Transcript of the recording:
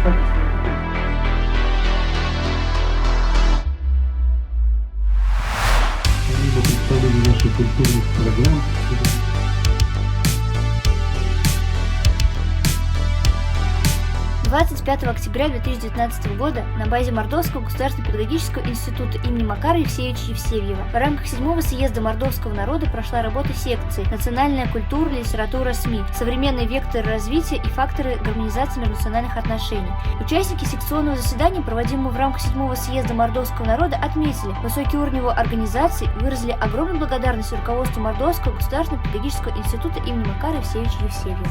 Либо представление наших культурных программ. 25 октября 2019 года на базе Мордовского государственного педагогического института имени Макара Евсеевича Евсевьева в рамках 7-го съезда мордовского народа прошла работа секции «Национальная культура, литература, СМИ. Современные векторы развития и факторы гармонизации межнациональных отношений». Участники секционного заседания, проводимого в рамках 7-го съезда мордовского народа, отметили высокий уровень его организации и выразили огромную благодарность руководству Мордовского государственного педагогического института имени Макара Евсеевича Евсевьева.